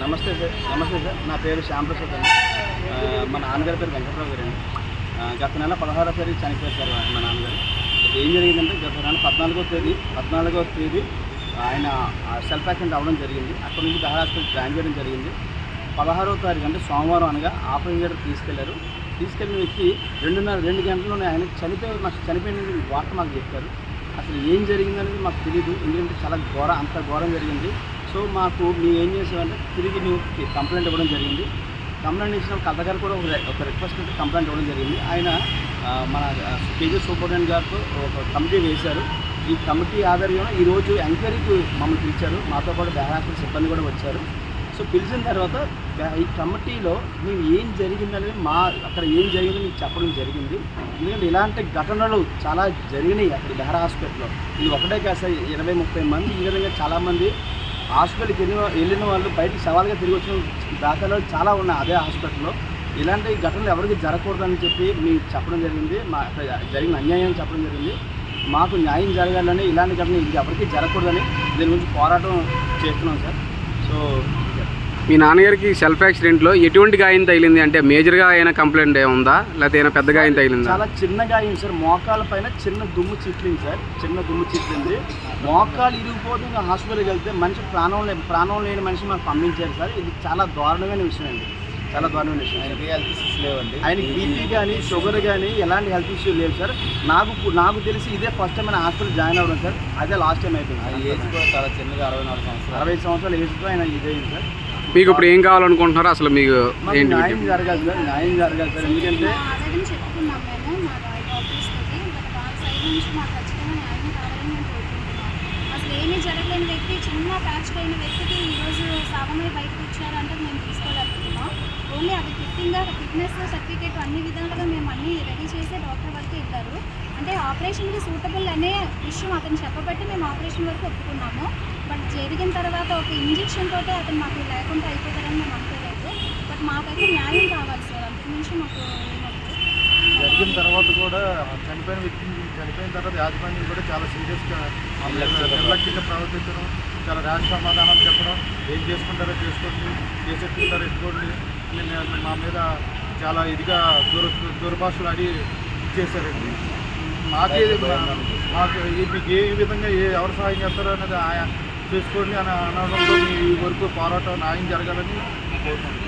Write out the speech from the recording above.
నమస్తే సార్. నా పేరు శ్యాంప్రసాద్ అండి. మా నాన్నగారి పేరు వెంకటరావు గారు అండి. గత నెల 16వ తారీఖు చనిపోయారు సార్ మా నాన్నగారు. ఏం జరిగిందంటే గత నెల 14వ తేదీ ఆయన సెల్ఫ్ యాక్సిడెంట్ అవ్వడం జరిగింది. అక్కడ నుంచి దహా హాస్పిటల్ జాయిన్ చేయడం జరిగింది. 16వ తారీఖు అంటే సోమవారం అనగా ఆపరేషన్ థియేటర్ తీసుకెళ్ళిన వ్యక్తి 2 గంటల్లోనే ఆయన చనిపోయిన వార్త మాకు చెప్పారు. అసలు ఏం జరిగిందనేది మాకు తెలియదు, ఎందుకంటే చాలా అంత ఘోరం జరిగింది. సో మేము ఏం చేసామంటే తిరిగి మేము కంప్లైంట్ ఇవ్వడం జరిగింది. కంప్లైంట్ ఇచ్చిన కలెక్టర్ గారు కూడా ఒక రిక్వెస్ట్ అయితే కంప్లైంట్ ఇవ్వడం జరిగింది. ఆయన మన కేజీ సూపరింటెండెంట్ గారితో ఒక కమిటీ వేశారు. ఈ కమిటీ ఆధ్వర్యంలో ఈరోజు ఎంక్వైరీకి మమ్మల్ని పిలిచారు. మాతో పాటు హాస్పిటల్ సిబ్బంది కూడా వచ్చారు. సో పిలిచిన తర్వాత ఈ కమిటీలో మేము ఏం జరిగిందనేది అక్కడ ఏం జరిగిందో మీకు చెప్పడం జరిగింది. ఎందుకంటే ఇలాంటి ఘటనలు చాలా జరిగినాయి అక్కడ బెహరా హాస్పిటల్లో. ఇది ఒకటే కాదు సార్, 20-30 మంది ఈ విధంగా చాలామంది హాస్పిటల్కి వెళ్ళిన వాళ్ళు బయటికి సవాల్గా తిరిగి వచ్చిన దాఖలు చాలా ఉన్నాయి అదే హాస్పిటల్లో. ఇలాంటి ఘటనలు ఎవరికి జరగకూడదని చెప్పి మీకు చెప్పడం జరిగింది. జరిగిన అన్యాయం చెప్పడం జరిగింది. మాకు న్యాయం జరగాలని, ఇలాంటి ఘటన ఎవరికి జరగకూడదని దీని గురించి పోరాటం చేస్తున్నాం సార్. సో మీ నాన్నగారికి సెల్ఫ్ యాక్సిడెంట్లో ఎటువంటి గాయం తగిలింది? అంటే మేజర్గా అయినా కంప్లైంట్ ఏముందా, లేకపోతే ఏమైనా పెద్ద గాయం తగిలిందా? చాలా చిన్న గాయం సార్. మోకాల పైన చిన్న దుమ్ము చిట్లింది సార్. మోకాలు ఇరిగిపోతుంది. హాస్పిటల్కి వెళ్తే మనిషి ప్రాణం లేని మనిషి మాకు పంపించారు సార్. ఇది చాలా దారుణమైన విషయం అండి, చాలా దారుణమైన విషయం. ఆయనకి హెల్త్ ఇష్యూస్ లేవండి. ఆయనకి బీపీ కానీ షుగర్ కానీ ఎలాంటి హెల్త్ ఇష్యూ లేవు సార్. నాకు తెలిసి ఇదే ఫస్ట్ టైం ఆయన హాస్పిటల్ జాయిన్ అవ్వడం సార్. అదే లాస్ట్ టైం అయిపోయింది. ఏజ్ కూడా చాలా చిన్నగా 64 సంవత్సరాల ఏజ్తో ఆయన ఇదైంది సార్. మీకు ఇప్పుడు ఏం కావాలనుకుంటున్నారో అసలు మీకు ఏంటి? న్యాయం జరగాలి సార్, న్యాయం జరగాలి సార్. ఎందుకంటే చెప్పుకున్నాం మేము మా డాక్టర్స్ తోటి, బట్ వాళ్ళ సైడ్ నుంచి మాకు ఖచ్చితంగా న్యాయం కావాలని మేము కోరుకుంటున్నాం. అసలు ఏమీ జరగలేని వ్యక్తి, చిన్న ఫ్రాక్చర్ అయిన వ్యక్తికి ఈరోజు సావమై బయటకు వచ్చారంటే మేము తీసుకోలేకపోతున్నాం. ఓన్లీ అది ఫిట్నెస్ సర్టిఫికేట్ అన్ని విధాలుగా మేము అన్నీ రెడీ చేసి డాక్టర్ వరకు వెళ్ళారు. అంటే ఆపరేషన్కి సూటబుల్ అనే విషయం అతను చెప్పబట్టి మేము ఆపరేషన్ వరకు ఒప్పుకున్నాము. బట్ జరిగిన తర్వాత ఒక ఇంజెక్షన్ తోటే అతను మాకు లేకుండా అయిపోతారని మేము అనుకోలేదు. బట్ మాకైతే న్యాయం కావాలి సార్, అంతకుమించి మాకు జరిగిన తర్వాత కూడా చనిపోయిన తర్వాత యాజమాన్యం కూడా చాలా సీరియస్గా నిర్లక్ష్యంగా ప్రవర్తించడం, చాలా ర్యాష్ సమాధానాలు చెప్పడం, ఏం చేసుకుంటారో చేసుకోండి, చేసేట్టుకుంటారో ఎట్టుకోండి, మా మీద చాలా ఇదిగా దుర్భాషలు అడి ఇచ్చేసారండి. మాకు మీకు ఏ విధంగా ఎవరు సహాయం చేస్తారో అనేది చేసుకోండి అని అనడంలో ఈ వరకు పోరాటం న్యాయం జరగాలని కోరుకుంటున్నాను.